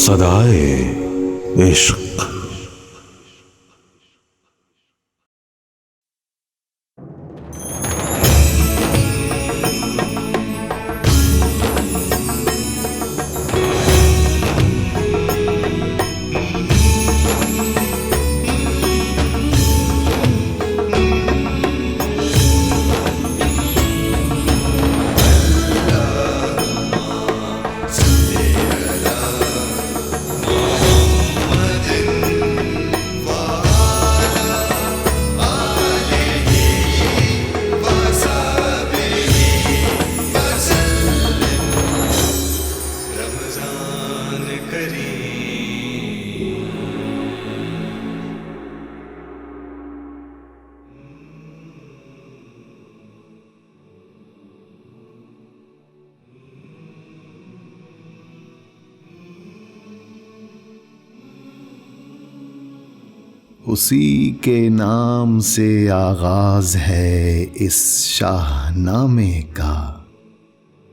صدائے عشق۔ اسی کے نام سے آغاز ہے اس شاہ نامے کا،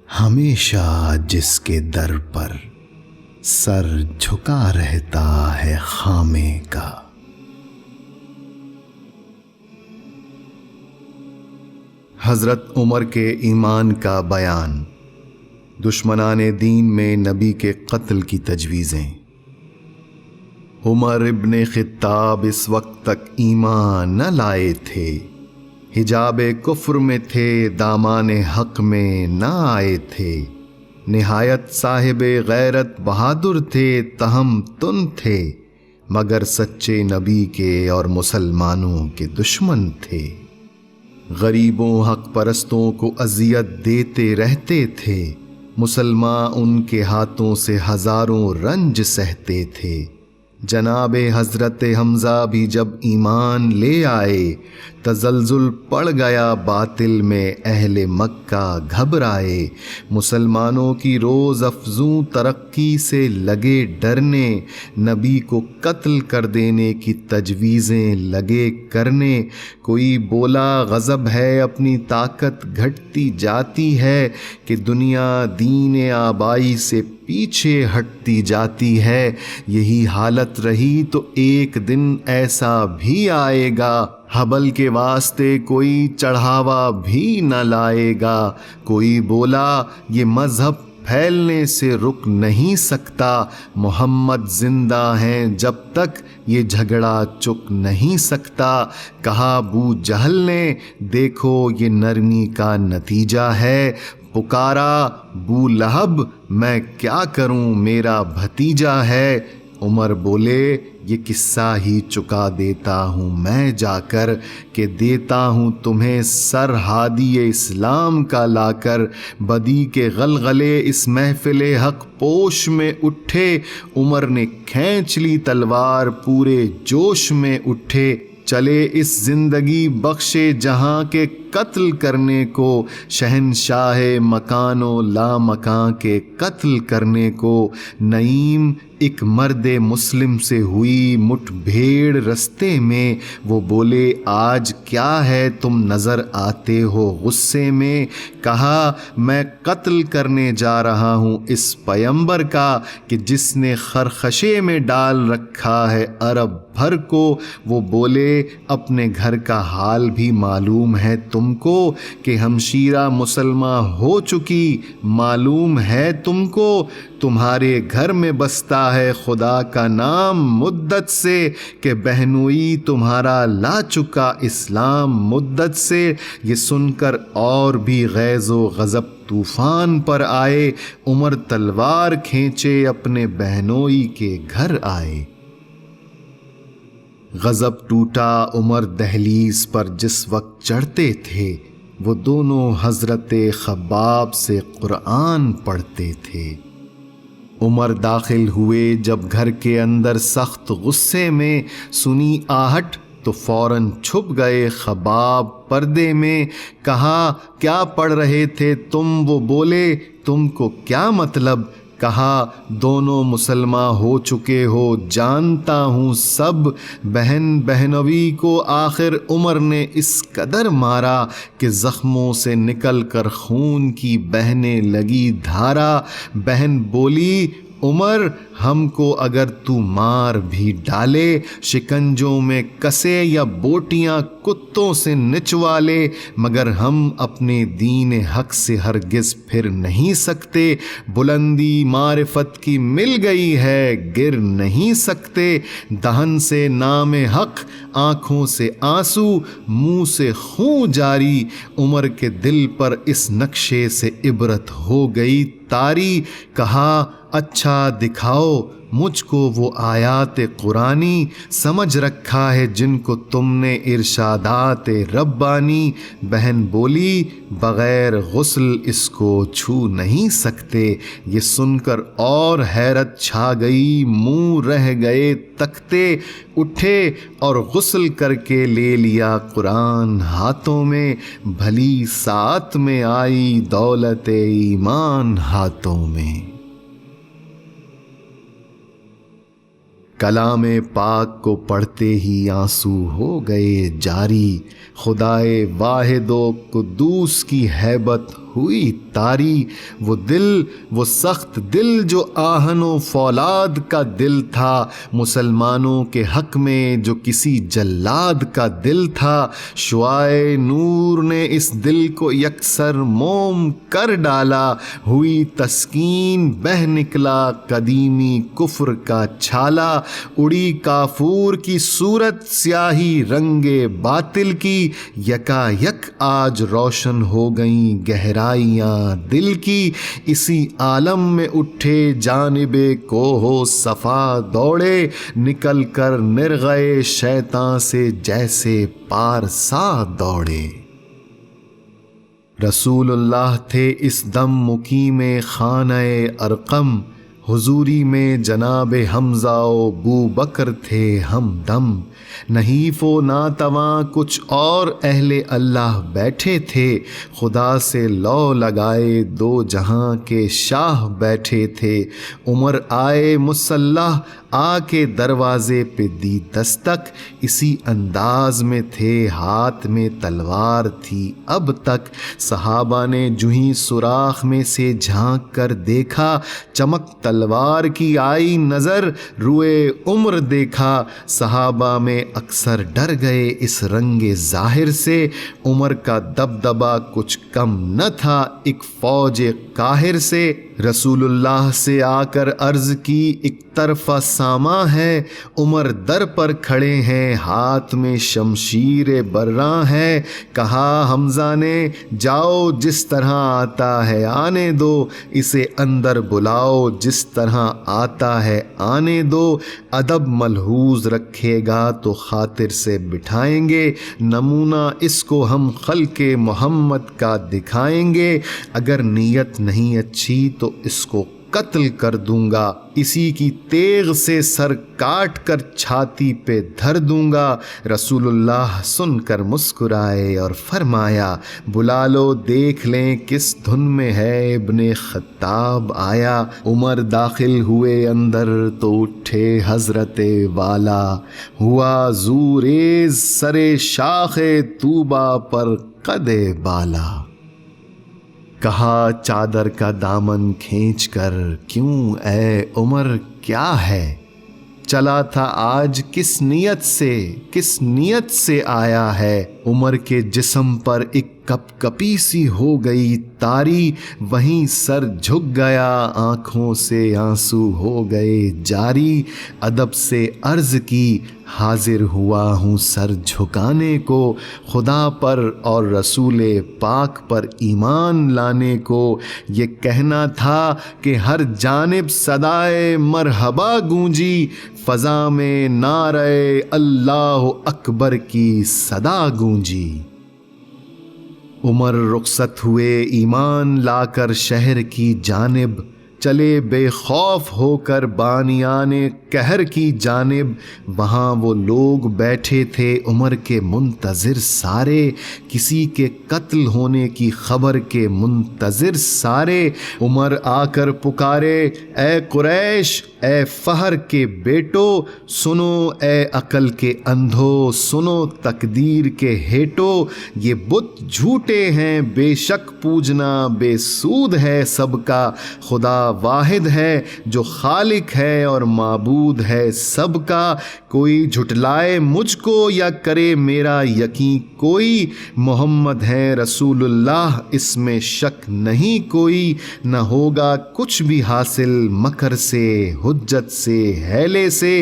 ہمیشہ جس کے در پر سر جھکا رہتا ہے خامے کا۔ حضرت عمر کے ایمان کا بیان، دشمنان دین میں نبی کے قتل کی تجویزیں۔ عمر ابن خطاب اس وقت تک ایمان نہ لائے تھے، حجاب کفر میں تھے، دامان حق میں نہ آئے تھے، نہایت صاحب غیرت بہادر تھے، تہم تن تھے، مگر سچے نبی کے اور مسلمانوں کے دشمن تھے۔ غریبوں حق پرستوں کو اذیت دیتے رہتے تھے، مسلمان ان کے ہاتھوں سے ہزاروں رنج سہتے تھے۔ جناب حضرت حمزہ بھی جب ایمان لے آئے، تزلزل پڑ گیا باطل میں، اہل مکہ گھبرائے، مسلمانوں کی روز افزوں ترقی سے لگے ڈرنے، نبی کو قتل کر دینے کی تجویزیں لگے کرنے۔ کوئی بولا غضب ہے، اپنی طاقت گھٹتی جاتی ہے، کہ دنیا دین آبائی سے پیچھے ہٹتی جاتی ہے۔ یہی حالت رہی تو ایک دن ایسا بھی آئے گا، حبل کے واسطے کوئی چڑھاوا بھی نہ لائے گا۔ کوئی بولا یہ مذہب پھیلنے سے رک نہیں سکتا، محمد زندہ ہیں جب تک یہ جھگڑا چک نہیں سکتا۔ کہا ابو جہل نے دیکھو یہ نرمی کا نتیجہ ہے، پکارا ابو لہب میں کیا کروں میرا بھتیجا ہے۔ عمر بولے یہ قصہ ہی چکا دیتا ہوں میں جا کر، کہ دیتا ہوں تمہیں سر ہادی اسلام کا لا کر۔ بدی کے غلغلے اس محفل حق پوش میں اٹھے، عمر نے کھینچ لی تلوار پورے جوش میں اٹھے۔ چلے اس زندگی بخشے جہاں کے قتل کرنے کو، شہنشاہ مکان و لا مکان کے قتل کرنے کو۔ نعیم ایک مرد مسلم سے ہوئی مٹھ بھیڑ رستے میں، وہ بولے آج کیا ہے تم نظر آتے ہو غصے میں۔ کہا میں قتل کرنے جا رہا ہوں اس پیمبر کا، کہ جس نے خرخشے میں ڈال رکھا ہے عرب بھر کو۔ وہ بولے اپنے گھر کا حال بھی معلوم ہے تم کو، کہ ہمشیرہ مسلمان ہو چکی معلوم ہے تم کو۔ تمہارے گھر میں بستا ہے خدا کا نام مدت سے، کہ بہنوئی تمہارا لا چکا اسلام مدت سے۔ یہ سن کر اور بھی غیظ و غضب طوفان پر آئے، عمر تلوار کھینچے اپنے بہنوئی کے گھر آئے۔ غضب ٹوٹا عمر دہلیز پر جس وقت چڑھتے تھے، وہ دونوں حضرت خباب سے قرآن پڑھتے تھے۔ عمر داخل ہوئے جب گھر کے اندر سخت غصے میں، سنی آہٹ تو فوراً چھپ گئے خباب پردے میں۔ کہا کیا پڑھ رہے تھے تم؟ وہ بولے تم کو کیا مطلب؟ کہا دونوں مسلمان ہو چکے ہو جانتا ہوں سب، بہن بہنوئی کو آخر عمر نے اس قدر مارا، کہ زخموں سے نکل کر خون کی بہنے لگی دھارا۔ بہن بولی عمر ہم کو اگر تو مار بھی ڈالے، شکنجوں میں کسے یا بوٹیاں کتوں سے نچوا لے، مگر ہم اپنے دین حق سے ہرگز پھر نہیں سکتے۔ بلندی معرفت کی مل گئی ہے، گر نہیں سکتے۔ دہن سے نام حق، آنکھوں سے آنسو، منہ سے خون جاری۔ عمر کے دل پر اس نقشے سے عبرت ہو گئی طاری۔ کہا اچھا دکھاؤ مجھ کو وہ آیات قرآنی، سمجھ رکھا ہے جن کو تم نے ارشادات ربانی۔ بہن بولی بغیر غسل اس کو چھو نہیں سکتے۔ یہ سن کر اور حیرت چھا گئی، منہ رہ گئے تکتے۔ اٹھے اور غسل کر کے لے لیا قرآن ہاتھوں میں، بھلی ساتھ میں آئی دولت ایمان ہاتھوں میں۔ کلام پاک کو پڑھتے ہی آنسو ہو گئے جاری۔ خدائے واحد و قدوس کی ہیبت ہوئی طاری۔ وہ دل، وہ سخت دل جو آہن و فولاد کا دل تھا، مسلمانوں کے حق میں جو کسی جلاد کا دل تھا، شعاع نور نے اس دل کو یکسر موم کر ڈالا۔ ہوئی تسکین، بہہ نکلا قدیمی کفر کا چھالا۔ اڑی کافور کی صورت، سیاہی رنگ باطل کی، یکا یک آج روشن ہو گئیں گہرائیاں دل کی۔ اسی عالم میں اٹھے جانب کوہ صفا دوڑے، نکل کر نرغے شیطاں سے جیسے پارسا دوڑے۔ رسول اللہ تھے اس دم مقیم خانہ ارقم، حضوری میں جناب حمزہ و بوبکر تھے ہمدم۔ نحیف و ناتواں کچھ اور اہل اللہ بیٹھے تھے، خدا سے لو لگائے دو جہاں کے شاہ بیٹھے تھے۔ عمر آئے مسلح، آ کے دروازے پہ دی دستک، اسی انداز میں تھے، ہاتھ میں تلوار تھی اب تک۔ صحابہ نے جوہیں سوراخ میں سے جھانک کر دیکھا، چمک تلوار کی آئی نظر، روئے عمر دیکھا۔ صحابہ میں اکثر ڈر گئے اس رنگ ظاہر سے، عمر کا دبدبہ کچھ کم نہ تھا ایک فوج قاہر سے۔ رسول اللہ سے آ کر عرض کی ایک طرفہ ساماں ہے، عمر در پر کھڑے ہیں، ہاتھ میں شمشیر براں ہے۔ کہا حمزہ نے جاؤ جس طرح آتا ہے آنے دو، اسے اندر بلاؤ جس طرح آتا ہے آنے دو۔ ادب ملحوظ رکھے گا تو خاطر سے بٹھائیں گے، نمونہ اس کو ہم خلق محمد کا دکھائیں گے۔ اگر نیت نہیں اچھی تو اس کو قتل کر دوں گا، اسی کی تیغ سے سر کاٹ کر چھاتی پہ دھر دوں گا۔ رسول اللہ سن کر مسکرائے اور فرمایا بلا لو دیکھ لیں کس دھن میں ہے ابن خطاب آیا۔ عمر داخل ہوئے اندر تو اٹھے حضرت والا، ہوا زوریز سرے شاخ طوبہ پر قد بالا۔ کہا چادر کا دامن کھینچ کر کیوں اے عمر کیا ہے؟ چلا تھا آج کس نیت سے آیا ہے؟ عمر کے جسم پر ایک کپ کپی سی ہو گئی طاری، وہیں سر جھک گیا، آنکھوں سے آنسو ہو گئے جاری۔ ادب سے عرض کی حاضر ہوا ہوں سر جھکانے کو، خدا پر اور رسول پاک پر ایمان لانے کو۔ یہ کہنا تھا کہ ہر جانب صدائے مرحبا گونجی، فضا میں نعرہ اللہ اکبر کی صدا گونجی۔ عمر رخصت ہوئے ایمان لا کر شہر کی جانب، چلے بے خوف ہو کر بانیان قہر کی جانب۔ وہاں وہ لوگ بیٹھے تھے عمر کے منتظر سارے، کسی کے قتل ہونے کی خبر کے منتظر سارے۔ عمر آ کر پکارے اے قریش، اے فہر کے بیٹو، سنو اے عقل کے اندھو، سنو تقدیر کے ہیٹو۔ یہ بت جھوٹے ہیں بے شک پوجنا بے سود ہے سب کا، خدا واحد ہے جو خالق ہے اور معبود ہے سب کا، کوئی جھٹلائے مجھ کو یا کرے میرا یقین کوئی، محمد ہے رسول اللہ اس میں شک نہیں کوئی، نہ ہوگا کچھ بھی حاصل مکر سے حجت سے حیلے سے،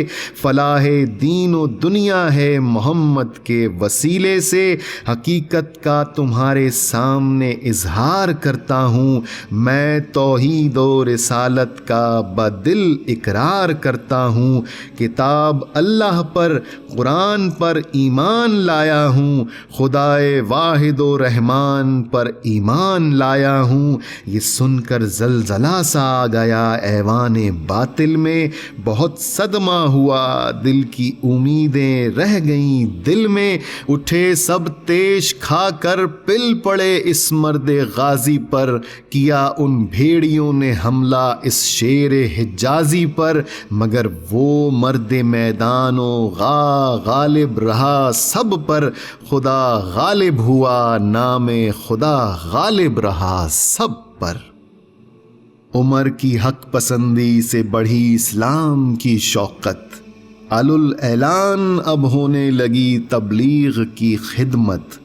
فلاح دین و دنیا ہے محمد کے وسیلے سے، حقیقت کا تمہارے سامنے اظہار کرتا ہوں، میں توحید و رسالت کا بدل اقرار کرتا ہوں، کتاب اللہ پر قرآن پر ایمان لایا ہوں، خدائے واحد و رحمان پر ایمان لایا ہوں۔ یہ سن کر زلزلہ سا آ گیا ایوان باطل میں، بہت صدمہ ہوا دل کی امیدیں رہ گئیں دل میں، اٹھے سب تیش کھا کر پل پڑے اس مرد غازی پر، کیا ان بھیڑیوں نے حملہ اس شیر حجازی پر، مگر وہ مرد میدان و غالب رہا سب پر، خدا غالب ہوا نام خدا غالب رہا سب پر۔ عمر کی حق پسندی سے بڑھی اسلام کی شوقت، اعلان اب ہونے لگی تبلیغ کی خدمت،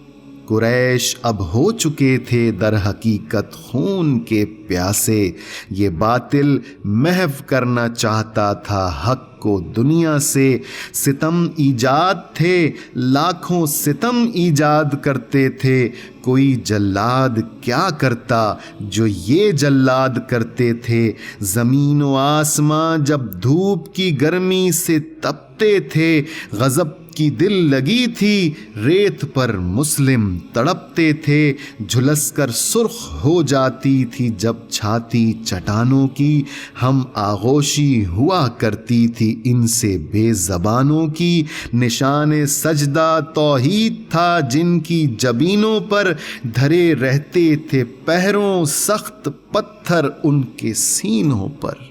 قریش اب ہو چکے تھے در حقیقت خون کے پیاسے، یہ باطل محو کرنا چاہتا تھا حق کو دنیا سے، ستم ایجاد تھے لاکھوں ستم ایجاد کرتے تھے، کوئی جلاد کیا کرتا جو یہ جلاد کرتے تھے، زمین و آسماں جب دھوپ کی گرمی سے تپتے تھے، غضب کی دل لگی تھی ریت پر مسلم تڑپتے تھے، جھلس کر سرخ ہو جاتی تھی جب چھاتی چٹانوں کی، ہم آغوشی ہوا کرتی تھی ان سے بے زبانوں کی، نشان سجدہ توحید تھا جن کی جبینوں پر، دھرے رہتے تھے پہروں سخت پتھر ان کے سینوں پر،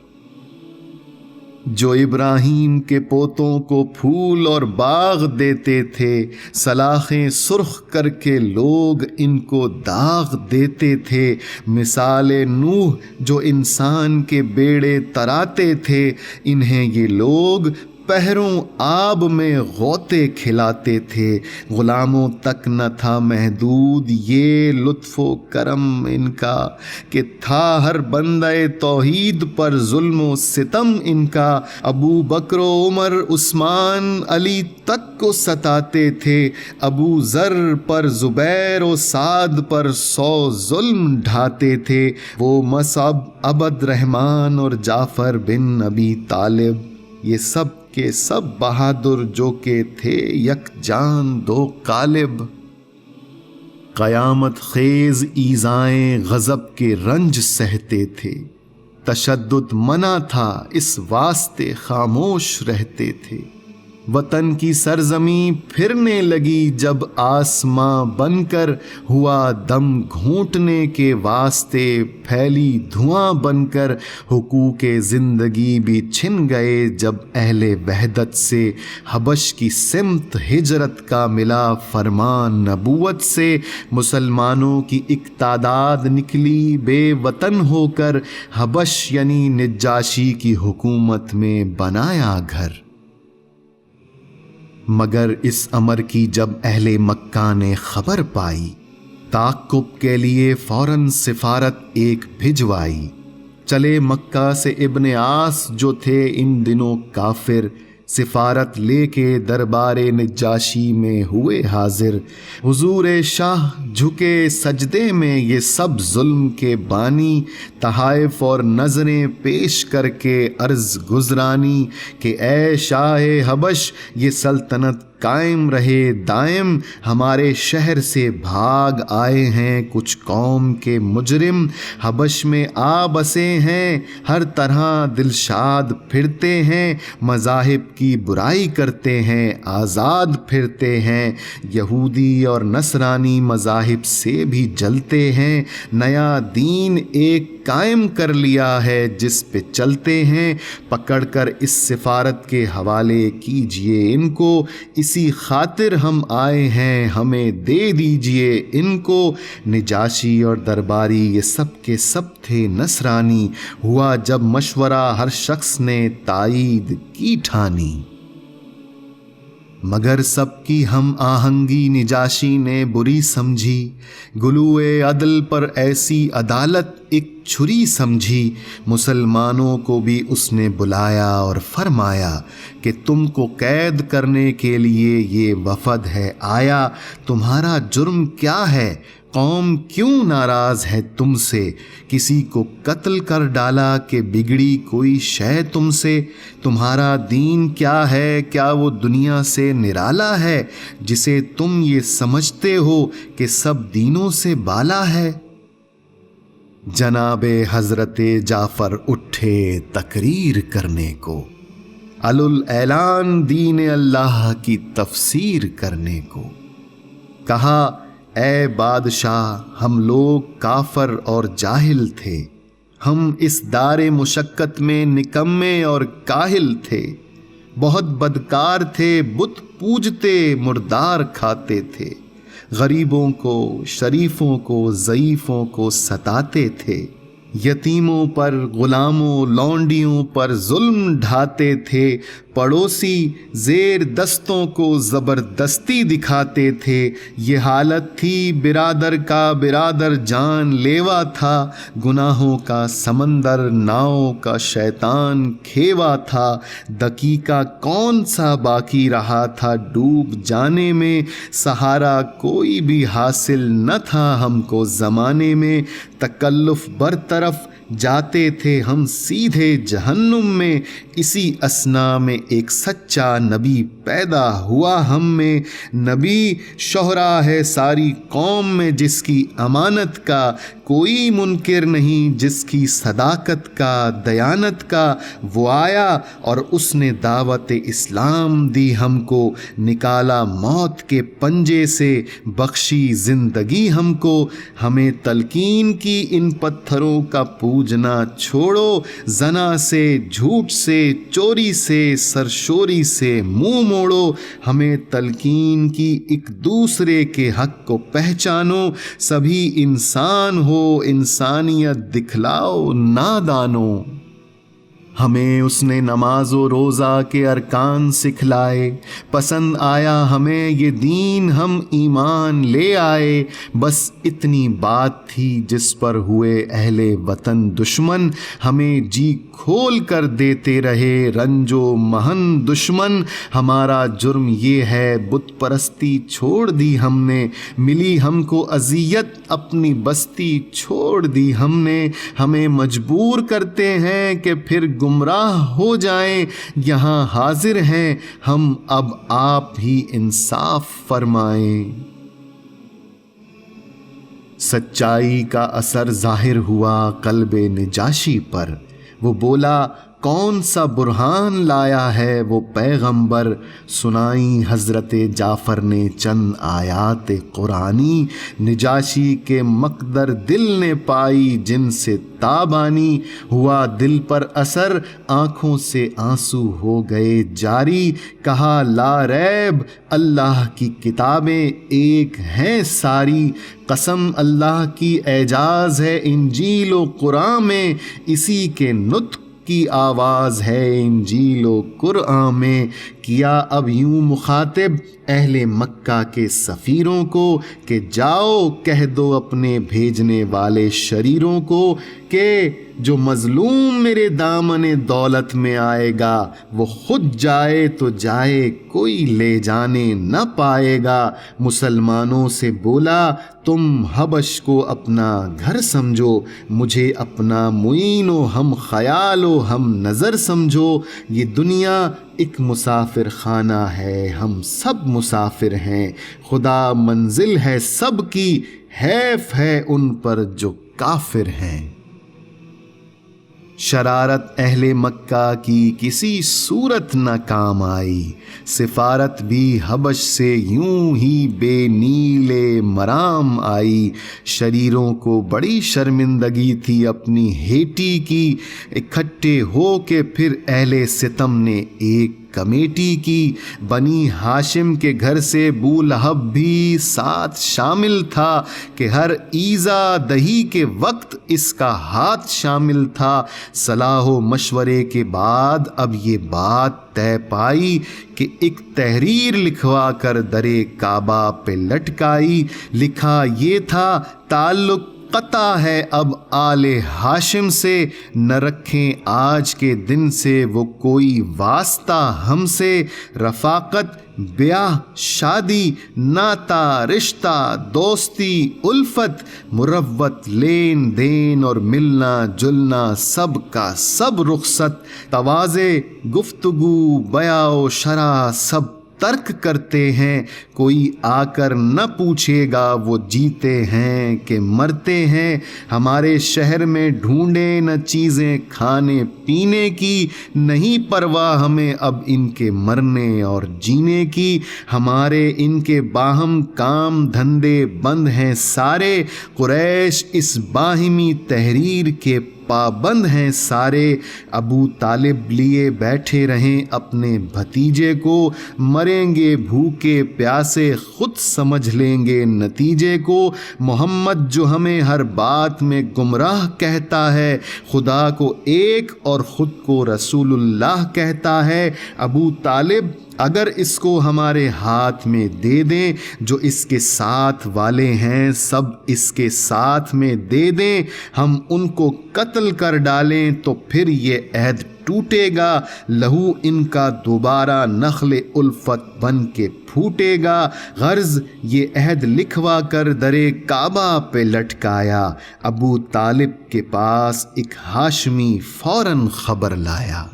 جو ابراہیم کے پوتوں کو پھول اور باغ دیتے تھے، سلاخیں سرخ کر کے لوگ ان کو داغ دیتے تھے، مثال نوح جو انسان کے بیڑے تراتے تھے، انہیں یہ لوگ پہروں آب میں غوطے کھلاتے تھے، غلاموں تک نہ تھا محدود یہ لطف و کرم ان کا، کہ تھا ہر بندہ توحید پر ظلم و ستم ان کا، ابو بکر و عمر عثمان علی تک کو ستاتے تھے، ابو ذر پر زبیر و سعد پر 100 ظلم ڈھاتے تھے، وہ مصعب عبد رحمان اور جعفر بن ابی طالب، یہ سب کے سب بہادر جو کہ تھے یک جان دو قالب، قیامت خیز ایذائیں غضب کے رنج سہتے تھے، تشدد منع تھا اس واسطے خاموش رہتے تھے، وطن کی سرزمین پھرنے لگی جب آسماں بن کر، ہوا دم گھونٹنے کے واسطے پھیلی دھواں بن کر، حقوق زندگی بھی چھن گئے جب اہل وحدت سے، حبش کی سمت ہجرت کا ملا فرمان نبوت سے، مسلمانوں کی ایک تعداد نکلی بے وطن ہو کر، حبش یعنی نجاشی کی حکومت میں بنایا گھر، مگر اس امر کی جب اہل مکہ نے خبر پائی، تعقب کے لیے فوراً سفارت ایک بھجوائی، چلے مکہ سے ابن عاص جو تھے ان دنوں کافر، سفارت لے کے دربار نجاشی میں ہوئے حاضر، حضور شاہ جھکے سجدے میں یہ سب ظلم کے بانی، تحائف اور نظریں پیش کر کے عرض گزرانی، کہ اے شاہ حبش یہ سلطنت قائم رہے دائم، ہمارے شہر سے بھاگ آئے ہیں کچھ قوم کے مجرم، حبش میں آ بسے ہیں ہر طرح دلشاد پھرتے ہیں، مذاہب کی برائی کرتے ہیں آزاد پھرتے ہیں، یہودی اور نصرانی مذاہب سے بھی جلتے ہیں، نیا دین ایک قائم کر لیا ہے جس پہ چلتے ہیں، پکڑ کر اس سفارت کے حوالے کیجئے ان کو، اسی خاطر ہم آئے ہیں، ہمیں دے دیجئے ان کو۔ نجاشی اور درباری یہ سب کے سب تھے نصرانی، ہوا جب مشورہ ہر شخص نے تائید کی ٹھانی۔ مگر سب کی ہم آہنگی نجاشی نے بری سمجھی، گلوئے عدل پر ایسی عدالت ایک چھری سمجھی۔ مسلمانوں کو بھی اس نے بلایا اور فرمایا کہ تم کو قید کرنے کے لیے یہ وفد ہے آیا، تمہارا جرم کیا ہے؟ قوم کیوں ناراض ہے تم سے؟ کسی کو قتل کر ڈالا کہ بگڑی کوئی شے تم سے؟ تمہارا دین کیا ہے؟ کیا وہ دنیا سے نرالا ہے جسے تم یہ سمجھتے ہو کہ سب دینوں سے بالا ہے؟ جناب حضرت جعفر اٹھے تقریر کرنے کو، اعلان دین اللہ کی تفسیر کرنے کو۔ کہا اے بادشاہ، ہم لوگ کافر اور جاہل تھے، ہم اس دار مشقت میں نکمے اور کاہل تھے، بہت بدکار تھے، بت پوجتے مردار کھاتے تھے، غریبوں کو، شریفوں کو، ضعیفوں کو ستاتے تھے، یتیموں پر، غلاموں، لونڈیوں پر ظلم ڈھاتے تھے، پڑوسی زیر دستوں کو زبردستی دکھاتے تھے۔ یہ حالت تھی برادر کا، برادر جان لیوا تھا، گناہوں کا سمندر، ناؤں کا شیطان کھیوا تھا، دقیقہ کون سا باقی رہا تھا ڈوب جانے میں، سہارا کوئی بھی حاصل نہ تھا ہم کو زمانے میں، تکلف برطرف جاتے تھے ہم سیدھے جہنم میں، اسی اسنا میں ایک سچا نبی پیدا ہوا ہم میں، نبی شہرا ہے ساری قوم میں جس کی امانت کا، کوئی منکر نہیں جس کی صداقت کا، دیانت کا، وہ آیا اور اس نے دعوت اسلام دی ہم کو، نکالا موت کے پنجے سے، بخشی زندگی ہم کو، ہمیں تلقین کی ان پتھروں کا پوجنا چھوڑو، زنا سے، جھوٹ سے، چوری سے، سرشوری سے منہ موڑو، ہمیں تلقین کی ایک دوسرے کے حق کو پہچانو، سبھی انسان ہو، انسانیت دکھلاؤ نادانو۔ ہمیں اس نے نماز و روزہ کے ارکان سکھلائے، پسند آیا ہمیں یہ دین، ہم ایمان لے آئے، بس اتنی بات تھی جس پر ہوئے اہل وطن دشمن، ہمیں جی کھول کر دیتے رہے رنج و محن دشمن، ہمارا جرم یہ ہے بت پرستی چھوڑ دی ہم نے، ملی ہم کو اذیت اپنی بستی چھوڑ دی ہم نے، ہمیں مجبور کرتے ہیں کہ پھر گمراہ ہو جائیں، یہاں حاضر ہیں ہم اب آپ ہی انصاف فرمائیں۔ سچائی کا اثر ظاہر ہوا قلب نجاشی پر، وہ بولا کون سا برہان لایا ہے وہ پیغمبر، سنائی حضرت جعفر نے چند آیات قرآنی، نجاشی کے مقدر دل نے پائی جن سے تابانی، ہوا دل پر اثر، آنکھوں سے آنسو ہو گئے جاری، کہا لا ریب اللہ کی کتابیں ایک ہیں ساری، قسم اللہ کی اعجاز ہے انجیل و قرآن میں، اسی کے نطق کی آواز ہے انجیل و قرآن میں، کیا اب یوں مخاطب اہل مکہ کے سفیروں کو کہ جاؤ کہہ دو اپنے بھیجنے والے شریروں کو کہ جو مظلوم میرے دامن دولت میں آئے گا وہ خود جائے تو جائے کوئی لے جانے نہ پائے گا۔ مسلمانوں سے بولا تم حبش کو اپنا گھر سمجھو، مجھے اپنا معین و ہم خیال و ہم نظر سمجھو، یہ دنیا ایک مسافر خانہ ہے، ہم سب مسافر ہیں، خدا منزل ہے سب کی، حیف ہے ان پر جو کافر ہیں۔ شرارت اہل مکہ کی کسی صورت نہ کام آئی، سفارت بھی حبش سے یوں ہی بے نیل مرام آئی۔ شریروں کو بڑی شرمندگی تھی اپنی ہیٹی کی، اکٹھے ہو کے پھر اہل ستم نے ایک کمیٹی کی۔ بنی ہاشم کے گھر سے بولہب بھی ساتھ شامل تھا کہ ہر ایذا دہی کے وقت اس کا ہاتھ شامل تھا۔ صلاح و مشورے کے بعد اب یہ بات طے پائی کہ ایک تحریر لکھوا کر درِ کعبہ پہ لٹکائی۔ لکھا یہ تھا، تعلق قطع ہے اب آل ہاشم سے، نہ رکھیں آج کے دن سے وہ کوئی واسطہ ہم سے۔ رفاقت، بیاہ، شادی، ناتا، رشتہ، دوستی، الفت، مروت، لین دین اور ملنا جلنا سب کا سب رخصت، تواضع، گفتگو، بیع و شرع سب ترک کرتے ہیں۔ کوئی آ کر نہ پوچھے گا وہ جیتے ہیں کہ مرتے ہیں۔ ہمارے شہر میں ڈھونڈیں نہ چیزیں کھانے پینے کی، نہیں پرواہ ہمیں اب ان کے مرنے اور جینے کی۔ ہمارے ان کے باہم کام دھندے بند ہیں سارے، قریش اس باہمی تحریر کے پابند ہیں سارے۔ ابو طالب لیے بیٹھے رہیں اپنے بھتیجے کو، مریں گے بھوکے پیاسے خود سمجھ لیں گے نتیجے کو۔ محمد جو ہمیں ہر بات میں گمراہ کہتا ہے، خدا کو ایک اور خود کو رسول اللہ کہتا ہے۔ ابو طالب اگر اس کو ہمارے ہاتھ میں دے دیں، جو اس کے ساتھ والے ہیں سب اس کے ساتھ میں دے دیں، ہم ان کو قتل کر ڈالیں تو پھر یہ عہد ٹوٹے گا، لہو ان کا دوبارہ نخل الفت بن کے پھوٹے گا۔ غرض یہ عہد لکھوا کر درِ کعبہ پہ لٹکایا، ابو طالب کے پاس ایک ہاشمی فوراً خبر لایا۔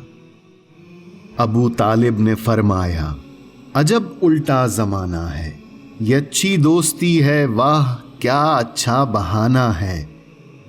ابو طالب نے فرمایا، عجب الٹا زمانہ ہے، یہ اچھی دوستی ہے، واہ کیا اچھا بہانہ ہے۔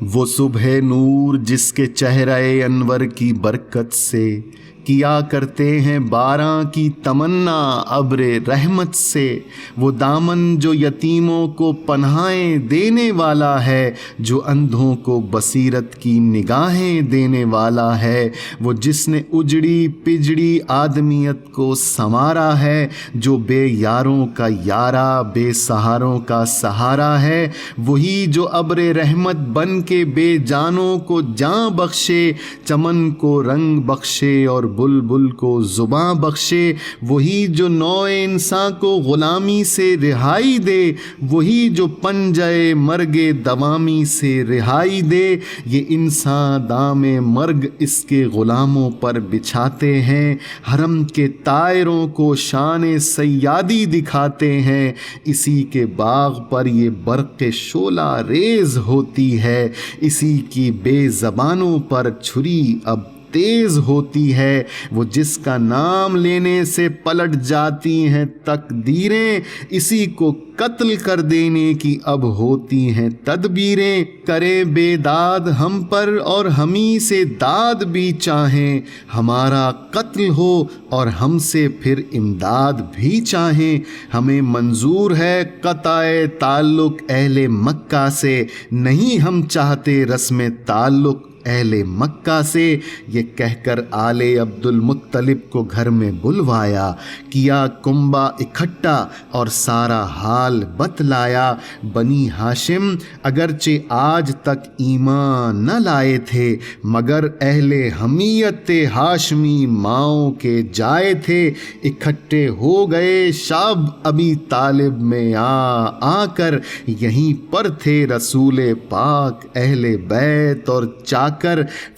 وہ صبح نور جس کے چہرہ انور کی برکت سے کیا کرتے ہیں باراں کی تمنا ابر رحمت سے۔ وہ دامن جو یتیموں کو پناہیں دینے والا ہے، جو اندھوں کو بصیرت کی نگاہیں دینے والا ہے۔ وہ جس نے اجڑی پجڑی آدمیت کو سنوارا ہے، جو بے یاروں کا یارا بے سہاروں کا سہارا ہے۔ وہی جو ابر رحمت بن کے بے جانوں کو جاں بخشے، چمن کو رنگ بخشے اور بلبل کو زباں بخشے۔ وہی جو نوع انسان کو غلامی سے رہائی دے، وہی جو پنجے مرگ دوامی سے رہائی دے۔ یہ انسان دام مرگ اس کے غلاموں پر بچھاتے ہیں، حرم کے طائروں کو شان سیادی دکھاتے ہیں۔ اسی کے باغ پر یہ برق شعلہ ریز ہوتی ہے، اسی کی بے زبانوں پر چھری اب تیز ہوتی ہے۔ وہ جس کا نام لینے سے پلٹ جاتی ہیں تقدیریں، اسی کو قتل کر دینے کی اب ہوتی ہیں تدبیریں۔ کرے بے داد ہم پر اور ہمیں سے داد بھی چاہیں، ہمارا قتل ہو اور ہم سے پھر امداد بھی چاہیں۔ ہمیں منظور ہے قطع تعلق اہل مکہ سے، نہیں ہم چاہتے رسم تعلق اہل مکہ سے۔ یہ کہہ کر آل عبد المطلب کو گھر میں بلوایا، کیا کنبہ اکٹھا اور سارا حال بتلایا۔ بنی ہاشم اگرچہ آج تک ایمان نہ لائے تھے، مگر اہل حمیت ہاشمی ماؤں کے جائے تھے۔ اکٹھے ہو گئے شعب ابی طالب میں آ کر، یہیں پر تھے رسول پاک اہل بیت اور چاکر۔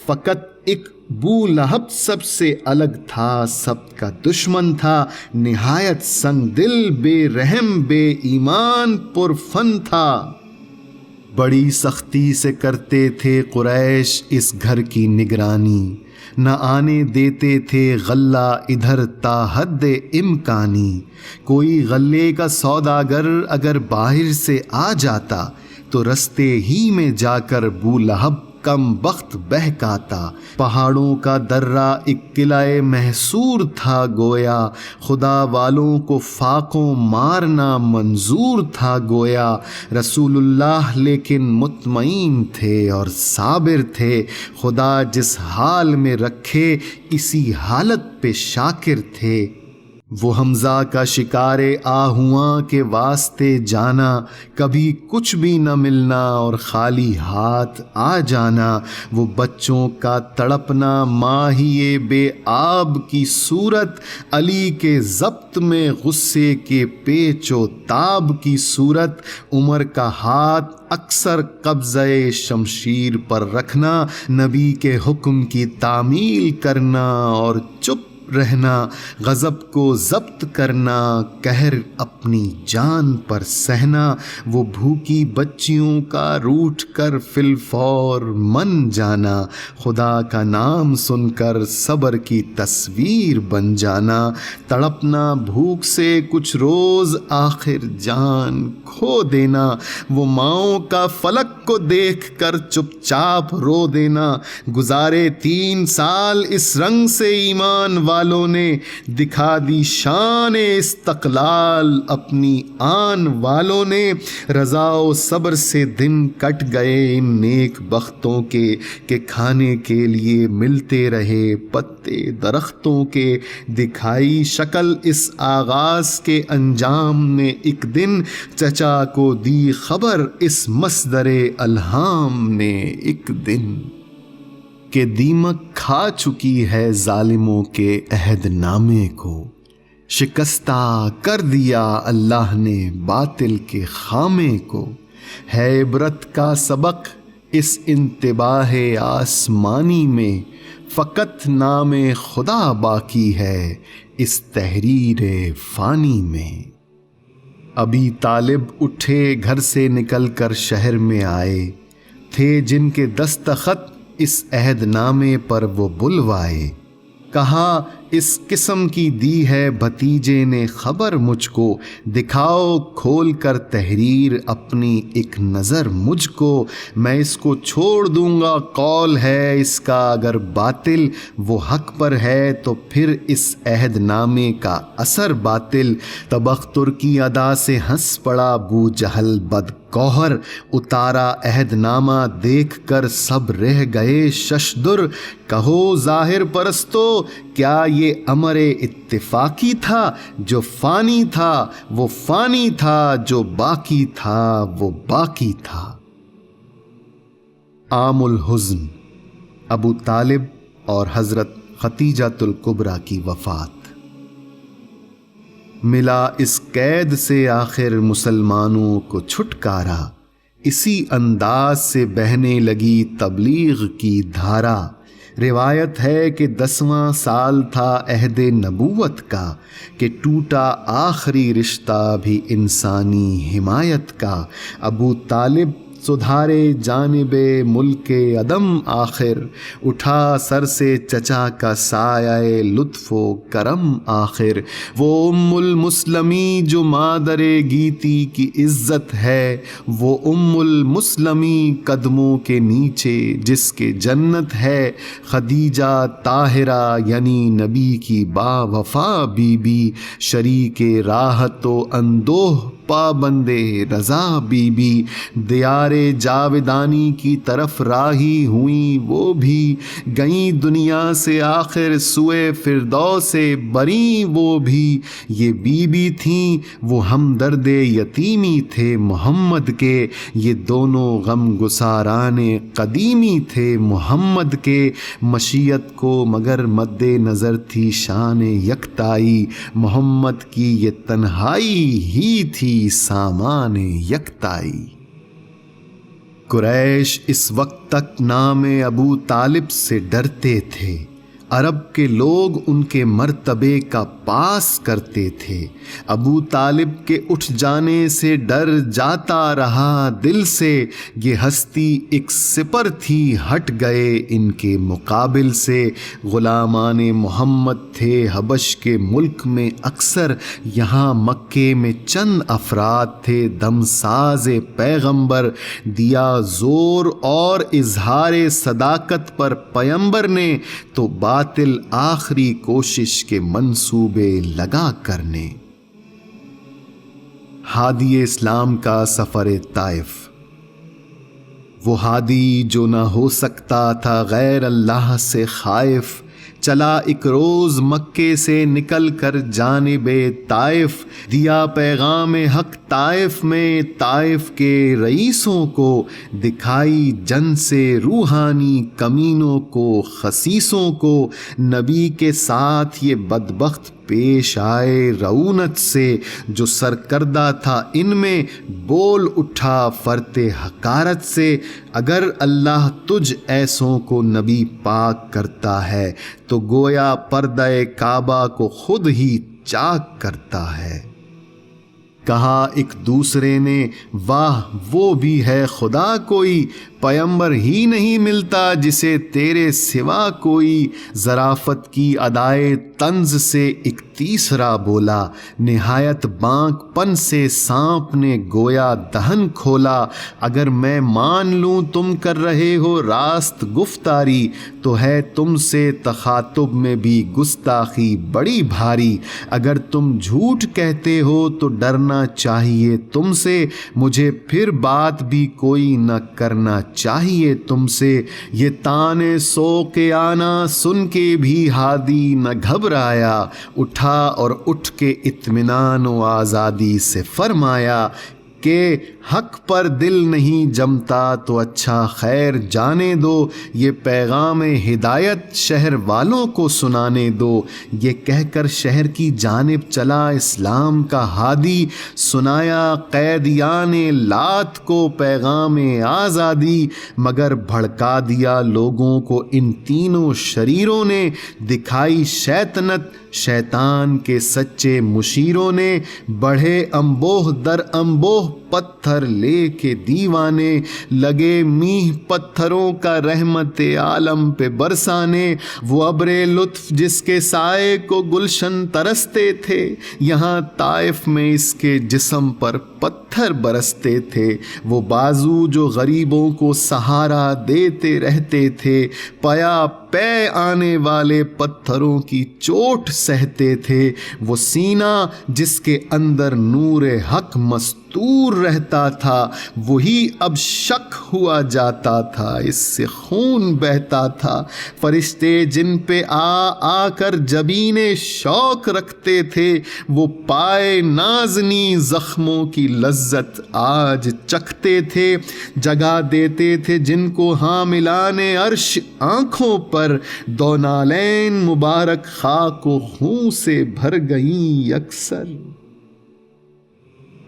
فقط ایک بولہب سب سے الگ تھا، سب کا دشمن تھا، نہایت سنگ دل، بے رحم، بے ایمان، پرفن تھا۔ بڑی سختی سے کرتے تھے قریش اس گھر کی نگرانی، نہ آنے دیتے تھے غلہ ادھر تا حد امکانی۔ کوئی غلے کا سوداگر اگر باہر سے آ جاتا تو رستے ہی میں جا کر بولہب کم بخت بہکاتا، پہاڑوں کا درہ ایک قلعہ محصور تھا گویا، خدا والوں کو فاقوں مارنا منظور تھا گویا۔ رسول اللہ لیکن مطمئن تھے اور صابر تھے، خدا جس حال میں رکھے اسی حالت پہ شاکر تھے۔ وہ حمزہ کا شکار آہواں کے واسطے جانا، کبھی کچھ بھی نہ ملنا اور خالی ہاتھ آ جانا۔ وہ بچوں کا تڑپنا، ماہی بے آب کی صورت، علی کے ضبط میں غصے کے پیچ و تاب کی صورت۔ عمر کا ہاتھ اکثر قبضہ شمشیر پر رکھنا، نبی کے حکم کی تعمیل کرنا اور چپ رہنا، غضب کو ضبط کرنا، قہر اپنی جان پر سہنا۔ وہ بھوکی بچیوں کا روٹھ کر فی الفور من جانا، خدا کا نام سن کر صبر کی تصویر بن جانا۔ تڑپنا بھوک سے کچھ روز، آخر جان کھو دینا، وہ ماؤں کا فلک کو دیکھ کر چپ چاپ رو دینا۔ گزارے 3 سال اس رنگ سے ایمان والوں نے، دکھا دی شان استقلال اپنی آن والوں نے۔ رضا و صبر سے دن کٹ گئے ان نیک بختوں کے، کہ کھانے کے لیے ملتے رہے پتے درختوں کے۔ دکھائی شکل اس آغاز کے انجام نے ایک دن، چچا کو دی خبر اس مصدر الہام نے ایک دن، کہ دیمک کھا چکی ہے ظالموں کے عہد نامے کو، شکستہ کر دیا اللہ نے باطل کے خامے کو۔ ہے عبرت کا سبق اس انتباہ آسمانی میں، فقط نام خدا باقی ہے اس تحریر فانی میں۔ ابی طالب اٹھے گھر سے نکل کر شہر میں آئے، تھے جن کے دستخط اس عہد نامے پر وہ بلوائے۔ کہا اس قسم کی دی ہے بھتیجے نے خبر مجھ کو، دکھاؤ کھول کر تحریر اپنی ایک نظر مجھ کو۔ میں اس کو چھوڑ دوں گا قول ہے اس کا اگر باطل، وہ حق پر ہے تو پھر اس عہد نامے کا اثر باطل۔ تبختر کی ادا سے ہنس پڑا ابو جہل بد گوہر، اتارا عہد نامہ دیکھ کر سب رہ گئے ششدر۔ کہو ظاہر پرستو کیا یہ امر اتفاقی تھا، جو فانی تھا وہ فانی تھا، جو باقی تھا وہ باقی تھا۔ عام الحزن، ابو طالب اور حضرت خدیجۃ الکبریٰ کی وفات۔ ملا اس قید سے آخر مسلمانوں کو چھٹکارا، اسی انداز سے بہنے لگی تبلیغ کی دھارا۔ روایت ہے کہ 10واں سال تھا عہد نبوت کا، کہ ٹوٹا آخری رشتہ بھی انسانی حمایت کا۔ ابو طالب سدھارے جانب ملک عدم آخر، اٹھا سر سے چچا کا سایہ لطف و کرم آخر۔ وہ ام المسلمی جو مادر گیتی کی عزت ہے، وہ ام المسلمی قدموں کے نیچے جس کے جنت ہے۔ خدیجہ طاہرہ یعنی نبی کی با وفا بی بی، شریک راحت و اندوہ پابندے رضا بی بی، دیار جاودانی کی طرف راہی ہوئیں وہ بھی، گئیں دنیا سے آخر سوئے فردوس بریں وہ بھی۔ یہ بی بی تھیں وہ ہمدرد یتیمی تھے محمد کے، یہ دونوں غم گساران قدیمی تھے محمد کے۔ مشیت کو مگر مد نظر تھی شان یکتائی، محمد کی یہ تنہائی ہی تھی سامان یکتائی۔ قریش اس وقت تک نام ابو طالب سے ڈرتے تھے، عرب کے لوگ ان کے مرتبے کا پاس کرتے تھے۔ ابو طالب کے اٹھ جانے سے ڈر جاتا رہا دل سے، یہ ہستی ایک سپر تھی ہٹ گئے ان کے مقابل سے۔ غلامان محمد تھے حبش کے ملک میں اکثر، یہاں مکے میں چند افراد تھے دم ساز پیغمبر۔ دیا زور اور اظہار صداقت پر پیمبر نے، تو باطل آخری کوشش کے منصوبے لگا کرنے۔ ہادی اسلام کا سفر طائف۔ وہ ہادی جو نہ ہو سکتا تھا غیر اللہ سے خائف، چلا ایک روز مکے سے نکل کر جانب طائف، دیا پیغام حق طائف میں طائف کے رئیسوں کو، دکھائی جن سے روحانی کمینوں کو خسیسوں کو، نبی کے ساتھ یہ بدبخت پیش آئے رعونت سے، جو سرکردہ تھا ان میں بول اٹھا فرت حقارت سے۔ اگر اللہ تجھ ایسوں کو نبی پاک کرتا ہے تو گویا پردہ کعبہ کو خود ہی چاک کرتا ہے۔ کہا ایک دوسرے نے واہ وہ بھی ہے خدا کوئی، پیمبر ہی نہیں ملتا جسے تیرے سوا کوئی۔ ظرافت کی ادائے طنز سے ایک تیسرا بولا، نہایت بانک پن سے سانپ نے گویا دہن کھولا۔ اگر میں مان لوں تم کر رہے ہو راست گفتاری، تو ہے تم سے تخاطب میں بھی گستاخی بڑی بھاری۔ اگر تم جھوٹ کہتے ہو تو ڈرنا چاہیے تم سے، مجھے پھر بات بھی کوئی نہ کرنا چاہیے تم سے۔ یہ تانے سوق آنا سن کے بھی ہادی نہ گھبرایا، اٹھا اور اٹھ کے اطمینان و آزادی سے فرمایا کہ حق پر دل نہیں جمتا تو اچھا خیر جانے دو، یہ پیغام ہدایت شہر والوں کو سنانے دو۔ یہ کہہ کر شہر کی جانب چلا اسلام کا ہادی، سنایا قیدیان لات کو پیغام آزادی، مگر بھڑکا دیا لوگوں کو ان تینوں شریروں نے، دکھائی شیطنت شیطان کے سچے مشیروں نے۔ بڑھے انبوہ در انبوہ پتھر لے کے دیوانے، لگے میہ پتھروں کا رحمت عالم پہ برسانے۔ وہ ابر لطف جس کے سائے کو گلشن ترستے تھے، یہاں طائف میں اس کے جسم پر پتھر برستے تھے۔ وہ بازو جو غریبوں کو سہارا دیتے رہتے تھے، پیا پے آنے والے پتھروں کی چوٹ سہتے تھے۔ وہ سینہ جس کے اندر نور حق مستور رہتا تھا، وہی اب شک ہوا جاتا تھا، اس سے خون بہتا تھا۔ فرشتے جن پہ آ کر جبین شوق رکھتے تھے، وہ پائے نازنی زخموں کی لذت آج چکھتے تھے۔ جگہ دیتے تھے جن کو حاملان عرش آنکھوں پر، دو نالین مبارک خاک و خون سے بھر گئیں یکسر۔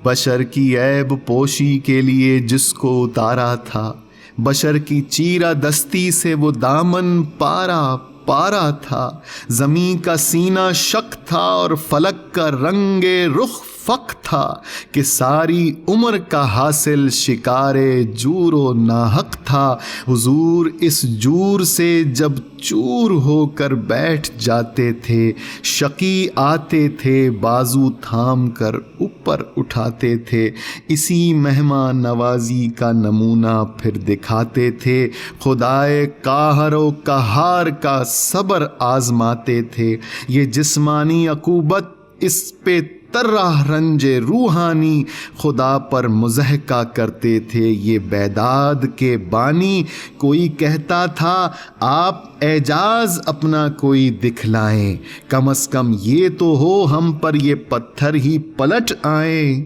بشر کی عیب پوشی کے لیے جس کو اتارا تھا، بشر کی چیرہ دستی سے وہ دامن پارا تھا۔ زمین کا سینہ شک تھا اور فلک کا رنگ رخ فق تھا، کہ ساری عمر کا حاصل شکار جور و ناحق تھا۔ حضور اس جور سے جب چور ہو کر بیٹھ جاتے تھے، شقی آتے تھے بازو تھام کر اوپر اٹھاتے تھے۔ اسی مہمان نوازی کا نمونہ پھر دکھاتے تھے، خدائے قاہر و قہار کا صبر آزماتے تھے۔ یہ جسمانی عقوبت اس پہ طرح رنج روحانی خدا پر مضحکہ کرتے تھے یہ بیداد کے بانی۔ کوئی کہتا تھا آپ اعجاز اپنا کوئی دکھلائیں، کم از کم یہ تو ہو ہم پر یہ پتھر ہی پلٹ آئیں۔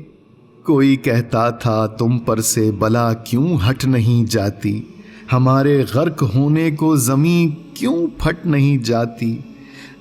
کوئی کہتا تھا تم پر سے بلا کیوں ہٹ نہیں جاتی، ہمارے غرق ہونے کو زمین کیوں پھٹ نہیں جاتی۔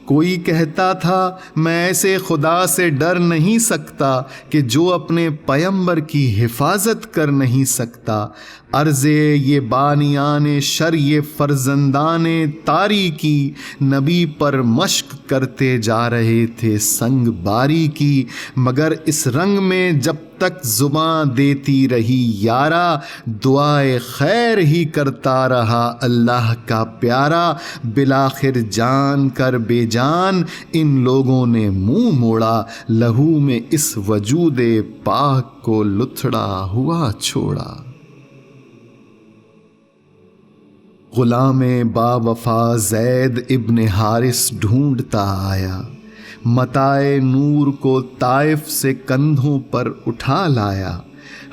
کوئی کہتا تھا میں ایسے خدا سے ڈر نہیں سکتا کہ جو اپنے پیغمبر کی حفاظت کر نہیں سکتا۔ عرض یہ بانیان شر یہ فرزندان طاری کی نبی پر مشق کرتے جا رہے تھے سنگ باری کی، مگر اس رنگ میں جب تک زباں دیتی رہی یارا، دعائے خیر ہی کرتا رہا اللہ کا پیارا۔ بالآخر جان کر بے جان ان لوگوں نے منہ موڑا، لہو میں اس وجود پاک کو لتھڑا ہوا چھوڑا۔ غلام با وفا زید ابن حارث ڈھونڈتا آیا، متاع نور کو طائف سے کندھوں پر اٹھا لایا۔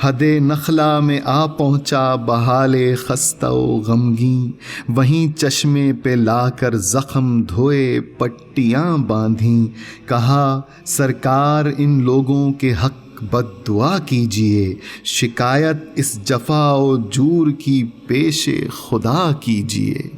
حد نخلا میں آ پہنچا بحال خستہ و غمگین، وہیں چشمے پہ لا کر زخم دھوئے پٹیاں باندھیں۔ کہا سرکار ان لوگوں کے حق بد دعا کیجئے، شکایت اس جفا و جور کی پیش خدا کیجئے۔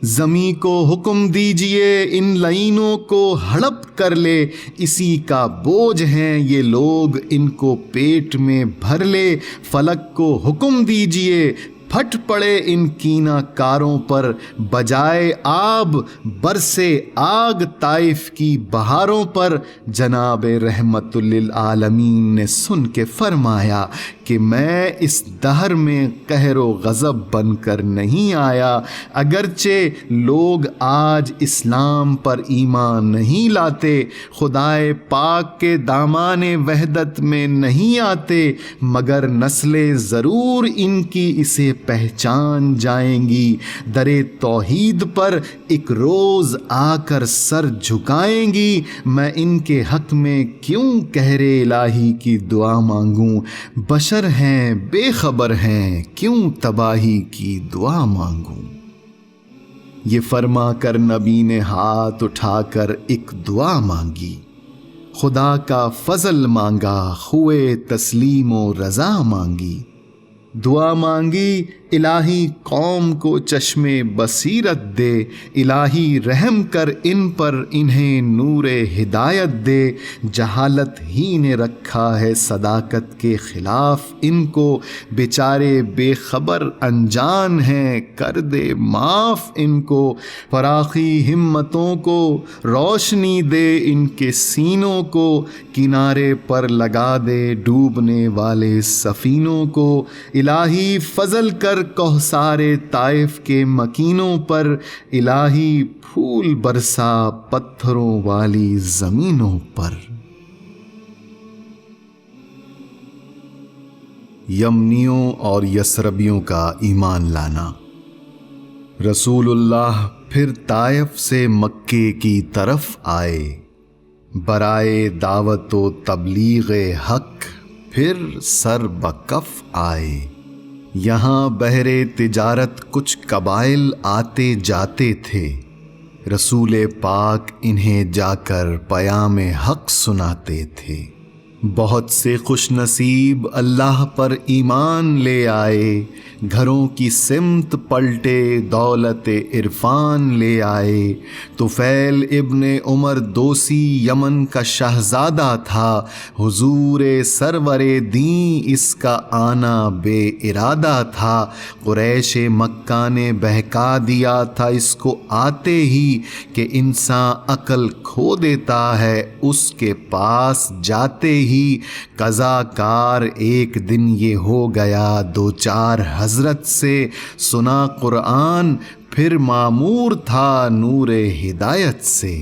زمیں کو حکم دیجئے ان لعینوں کو ہڑپ کر لے، اسی کا بوجھ ہیں یہ لوگ ان کو پیٹ میں بھر لے۔ فلک کو حکم دیجئے پھٹ پڑے ان کینہ کاروں پر، بجائے آب برسے آگ طائف کی بہاروں پر۔ جناب رحمت للعالمین نے سن کے فرمایا کہ میں اس دہر میں قہر و غضب بن کر نہیں آیا، اگرچہ لوگ آج اسلام پر ایمان نہیں لاتے، خدائے پاک کے دامان وحدت میں نہیں آتے، مگر نسلیں ضرور ان کی اسے پہچان جائیں گی، در توحید پر ایک روز آ کر سر جھکائیں گی۔ میں ان کے حق میں کیوں قہر الہی کی دعا مانگوں، بشر ہیں بے خبر ہیں کیوں تباہی کی دعا مانگوں۔ یہ فرما کر نبی نے ہاتھ اٹھا کر ایک دعا مانگی، خدا کا فضل مانگا، خوئے تسلیم و رضا مانگی۔ دعا مانگی الہی قوم کو چشم بصیرت دے، الہی رحم کر ان پر انہیں نور ہدایت دے۔ جہالت ہی نے رکھا ہے صداقت کے خلاف ان کو، بیچارے بے خبر انجان ہیں کر دے معاف ان کو۔ فراخی ہمتوں کو روشنی دے ان کے سینوں کو، کنارے پر لگا دے ڈوبنے والے سفینوں کو۔ الہی فضل کر کوثار طائف کے مکینوں پر، الہی پھول برسا پتھروں والی زمینوں پر۔ یمنیوں اور یثربیوں کا ایمان لانا۔ رسول اللہ پھر طائف سے مکے کی طرف آئے، برائے دعوت و تبلیغ حق پھر سر بکف آئے۔ یہاں بہر تجارت کچھ قبائل آتے جاتے تھے، رسول پاک انہیں جا کر پیام حق سناتے تھے۔ بہت سے خوش نصیب اللہ پر ایمان لے آئے، گھروں کی سمت پلٹے دولت عرفان لے آئے۔ طفیل ابن عمر دوسی یمن کا شہزادہ تھا، حضور سرور دین اس کا آنا بے ارادہ تھا۔ قریش مکہ نے بہکا دیا تھا اس کو آتے ہی، کہ انسان عقل کھو دیتا ہے اس کے پاس جاتے ہی۔ قضا کار ایک دن یہ ہو گیا دو چار حضرت سے، سنا قرآن پھر معمور تھا نور ہدایت سے۔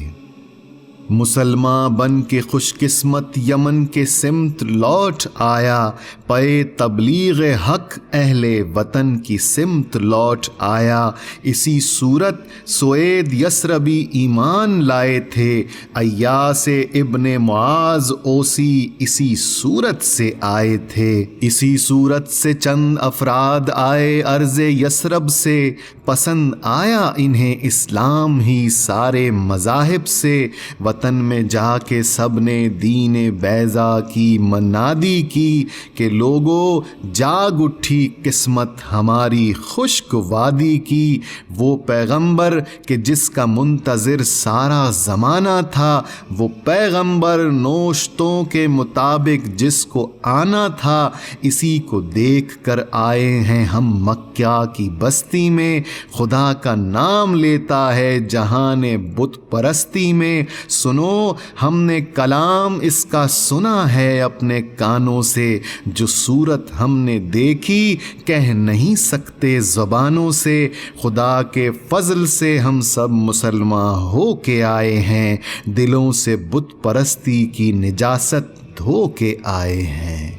مسلمان بن کے خوش قسمت یمن کے سمت لوٹ آیا، پے تبلیغ حق اہل وطن کی سمت لوٹ آیا۔ اسی صورت سوید یثربی ایمان لائے تھے، ایاس ابن معاذ اوسی اسی صورت سے آئے تھے۔ اسی صورت سے چند افراد آئے عرض یثرب سے، پسند آیا انہیں اسلام ہی سارے مذاہب سے، وطن میں جا کے سب نے دین بیضا کی منادی کی کہ لوگوں جاگ اٹھی قسمت ہماری خشک وادی کی۔ وہ پیغمبر کہ جس کا منتظر سارا زمانہ تھا، وہ پیغمبر نوشتوں کے مطابق جس کو آنا تھا، اسی کو دیکھ کر آئے ہیں ہم مکہ کی بستی میں۔ خدا کا نام لیتا ہے جہان بت پرستی میں، سنو ہم نے کلام اس کا سنا ہے اپنے کانوں سے، جو صورت ہم نے دیکھی کہہ نہیں سکتے زبانوں سے۔ خدا کے فضل سے ہم سب مسلمان ہو کے آئے ہیں، دلوں سے بت پرستی کی نجاست دھو کے آئے ہیں۔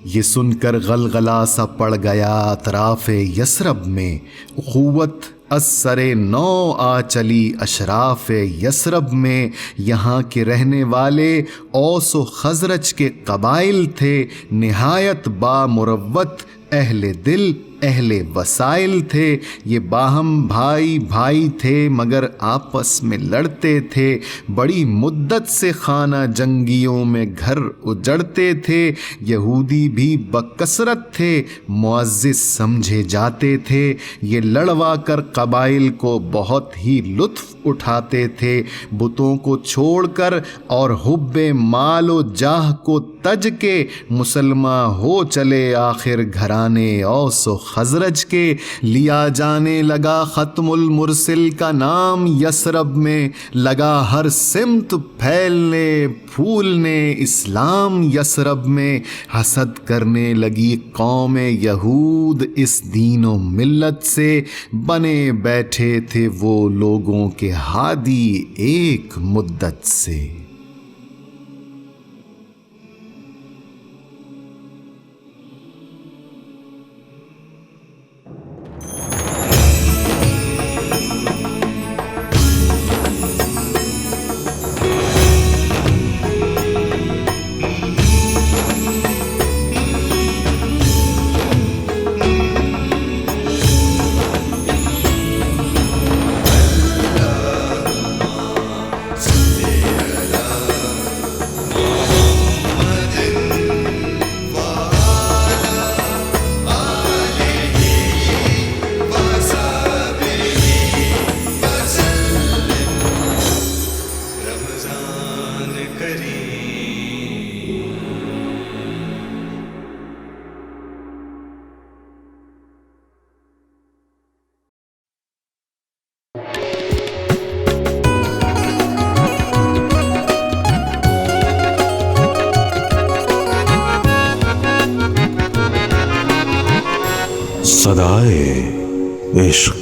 یہ سن کر غلغلہ سا پڑ گیا اطراف یثرب میں، اخوت از سر نو آ چلی اشراف یثرب میں۔ یہاں کے رہنے والے اوس و خزرج کے قبائل تھے، نہایت بامروت اہل دل اہل وسائل تھے۔ یہ باہم بھائی بھائی تھے مگر آپس میں لڑتے تھے، بڑی مدت سے خانہ جنگیوں میں گھر اجڑتے تھے۔ یہودی بھی بکثرت تھے، معزز سمجھے جاتے تھے، یہ لڑوا کر قبائل کو بہت ہی لطف اٹھاتے تھے۔ بتوں کو چھوڑ کر اور حب مال و جاہ کو تج کے، مسلمان ہو چلے آخر گھرانے اوس و خزرج کے۔ لیا جانے لگا ختم المرسل کا نام یثرب میں، لگا ہر سمت پھیلنے پھولنے اسلام یثرب میں۔ حسد کرنے لگی قوم یہود اس دین و ملت سے، بنے بیٹھے تھے وہ لوگوں کے ہادی ایک مدت سے۔ صدائے عشق